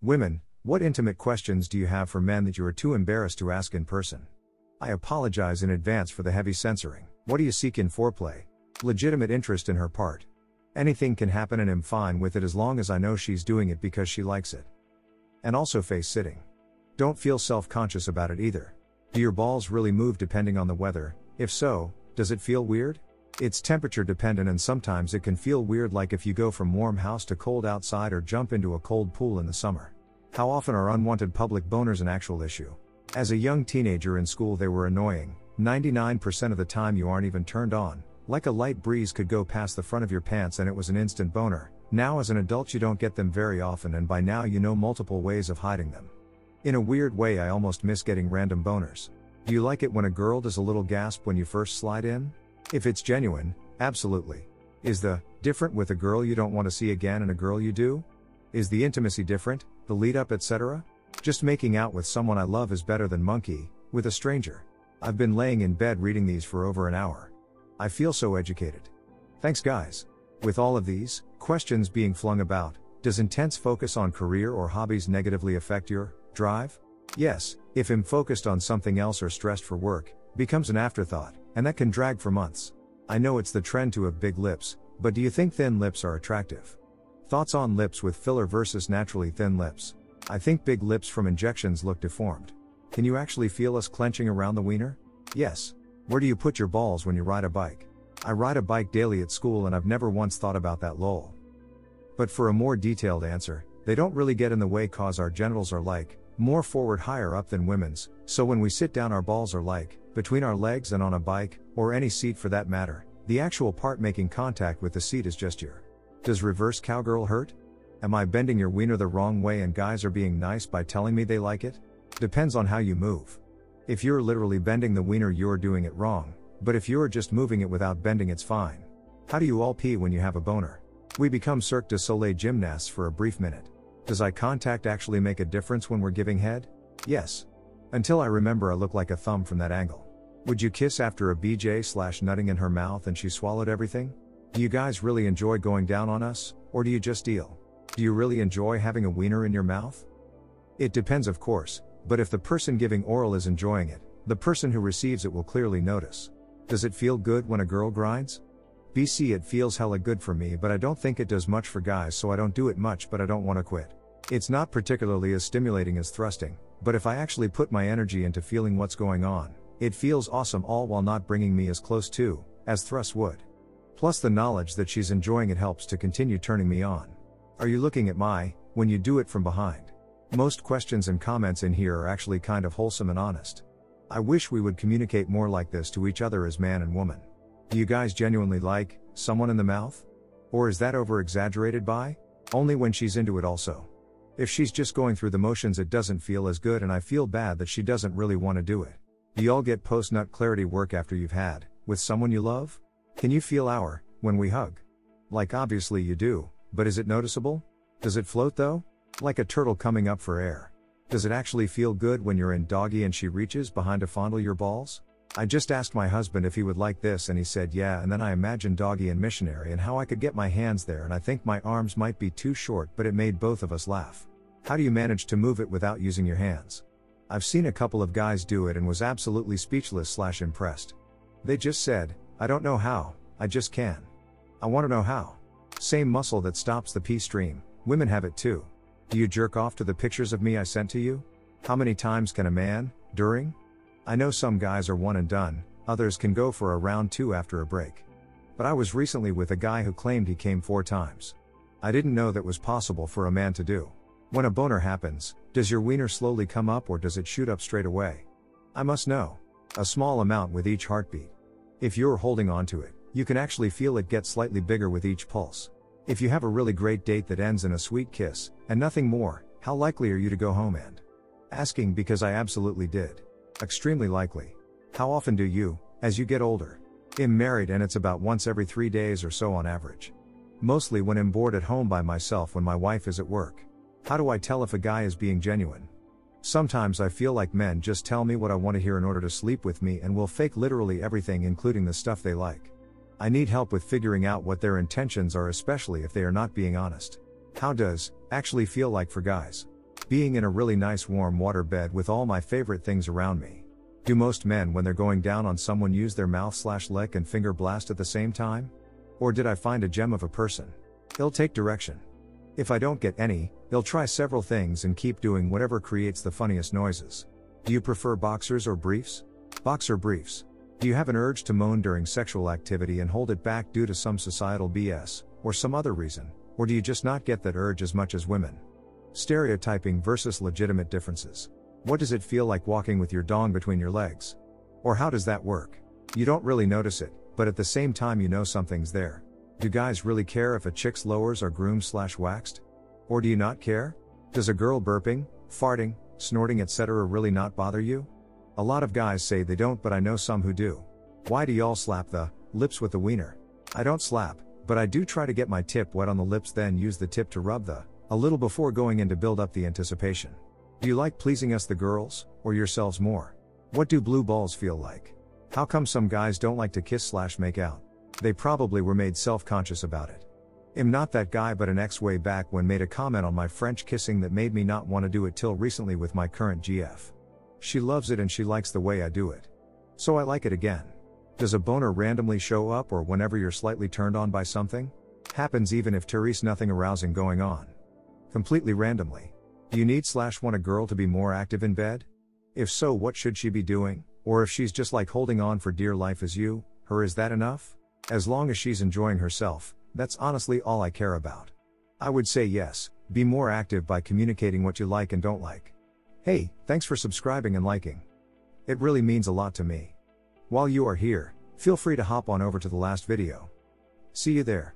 Women, what intimate questions do you have for men that you are too embarrassed to ask in person? I apologize in advance for the heavy censoring. What do you seek in foreplay? Legitimate interest in her part. Anything can happen and I'm fine with it as long as I know she's doing it because she likes it. And also face sitting. Don't feel self-conscious about it either. Do your balls really move depending on the weather? If so, does it feel weird? It's temperature dependent and sometimes it can feel weird, like if you go from warm house to cold outside or jump into a cold pool in the summer. How often are unwanted public boners an actual issue? As a young teenager in school they were annoying. 99% of the time you aren't even turned on. Like a light breeze could go past the front of your pants and it was an instant boner. Now as an adult you don't get them very often and by now you know multiple ways of hiding them. In a weird way I almost miss getting random boners. Do you like it when a girl does a little gasp when you first slide in? If it's genuine, absolutely. Is the different with a girl you don't want to see again and a girl you do? Is the intimacy different, the lead up, etc.? Just making out with someone I love is better than monkey with a stranger. I've been laying in bed reading these for over an hour. I feel so educated. Thanks guys. With all of these questions being flung about, does intense focus on career or hobbies negatively affect your drive? Yes, if I'm focused on something else or stressed for work, becomes an afterthought, and that can drag for months. I know it's the trend to have big lips, but do you think thin lips are attractive? Thoughts on lips with filler versus naturally thin lips? I think big lips from injections look deformed. Can you actually feel us clenching around the wiener? Yes. Where do you put your balls when you ride a bike? I ride a bike daily at school and I've never once thought about that, lol. But for a more detailed answer, they don't really get in the way cause our genitals are like, more forward higher up than women's, so when we sit down our balls are like, between our legs and on a bike, or any seat for that matter, the actual part making contact with the seat is just your. Does reverse cowgirl hurt? Am I bending your wiener the wrong way and guys are being nice by telling me they like it? Depends on how you move. If you're literally bending the wiener you're doing it wrong, but if you're just moving it without bending it's fine. How do you all pee when you have a boner? We become Cirque du Soleil gymnasts for a brief minute. Does eye contact actually make a difference when we're giving head? Yes. Until I remember I look like a thumb from that angle. Would you kiss after a BJ/nutting in her mouth and she swallowed everything? Do you guys really enjoy going down on us, or do you just deal? Do you really enjoy having a wiener in your mouth? It depends of course, but if the person giving oral is enjoying it, the person who receives it will clearly notice. Does it feel good when a girl grinds? BC, it feels hella good for me, but I don't think it does much for guys, so I don't do it much, but I don't want to quit. It's not particularly as stimulating as thrusting, but if I actually put my energy into feeling what's going on, it feels awesome, all while not bringing me as close to, as thrusts would. Plus the knowledge that she's enjoying it helps to continue turning me on. Are you looking at when you do it from behind? Most questions and comments in here are actually kind of wholesome and honest. I wish we would communicate more like this to each other as man and woman. Do you guys genuinely like someone in the mouth? Or is that over exaggerated by? Only when she's into it also. If she's just going through the motions it doesn't feel as good and I feel bad that she doesn't really want to do it. Do y'all get post-nut clarity work after you've had with someone you love? Can you feel when we hug? Like obviously you do, but is it noticeable? Does it float though? Like a turtle coming up for air. Does it actually feel good when you're in doggy and she reaches behind to fondle your balls? I just asked my husband if he would like this and he said yeah, and then I imagined doggy and missionary and how I could get my hands there, and I think my arms might be too short, but it made both of us laugh. How do you manage to move it without using your hands? I've seen a couple of guys do it and was absolutely speechless/impressed. They just said, I don't know how, I just can. I want to know how. Same muscle that stops the pee stream, women have it too. Do you jerk off to the pictures of me I sent to you? How many times can a man, during? I know some guys are one and done, others can go for a round 2 after a break. But I was recently with a guy who claimed he came 4 times. I didn't know that was possible for a man to do. When a boner happens, does your wiener slowly come up or does it shoot up straight away? I must know. A small amount with each heartbeat. If you're holding on to it, you can actually feel it get slightly bigger with each pulse. If you have a really great date that ends in a sweet kiss, and nothing more, how likely are you to go home and? Asking because I absolutely did. Extremely likely. How often do you, as you get older? I'm married and it's about once every 3 days or so on average. Mostly when I'm bored at home by myself when my wife is at work. How do I tell if a guy is being genuine? Sometimes I feel like men just tell me what I want to hear in order to sleep with me and will fake literally everything including the stuff they like. I need help with figuring out what their intentions are, especially if they are not being honest. How does actually feel like for guys? Being in a really nice warm water bed with all my favorite things around me. Do most men when they're going down on someone use their mouth/lick and finger blast at the same time? Or did I find a gem of a person? He'll take direction. If I don't get any, he'll try several things and keep doing whatever creates the funniest noises. Do you prefer boxers or briefs? Boxer briefs. Do you have an urge to moan during sexual activity and hold it back due to some societal BS, or some other reason, or do you just not get that urge as much as women? Stereotyping versus legitimate differences. What does it feel like walking with your dong between your legs? Or how does that work? You don't really notice it, but at the same time you know something's there. Do guys really care if a chick's lowers are groomed/waxed? Or do you not care? Does a girl burping, farting, snorting etc. really not bother you? A lot of guys say they don't, but I know some who do. Why do y'all slap the lips with the wiener? I don't slap, but I do try to get my tip wet on the lips, then use the tip to rub a little before going in to build up the anticipation. Do you like pleasing us the girls, or yourselves more? What do blue balls feel like? How come some guys don't like to kiss/make out? They probably were made self-conscious about it. I'm not that guy, but an ex way back when made a comment on my French kissing that made me not want to do it till recently with my current GF. She loves it and she likes the way I do it. So I like it again. Does a boner randomly show up or whenever you're slightly turned on by something? Happens even if there's nothing arousing going on. Completely randomly. Do you need/want a girl to be more active in bed? If so, what should she be doing? Or if she's just like holding on for dear life as you, her, is that enough? As long as she's enjoying herself, that's honestly all I care about. I would say yes, be more active by communicating what you like and don't like. Hey, thanks for subscribing and liking. It really means a lot to me. While you are here, feel free to hop on over to the last video. See you there.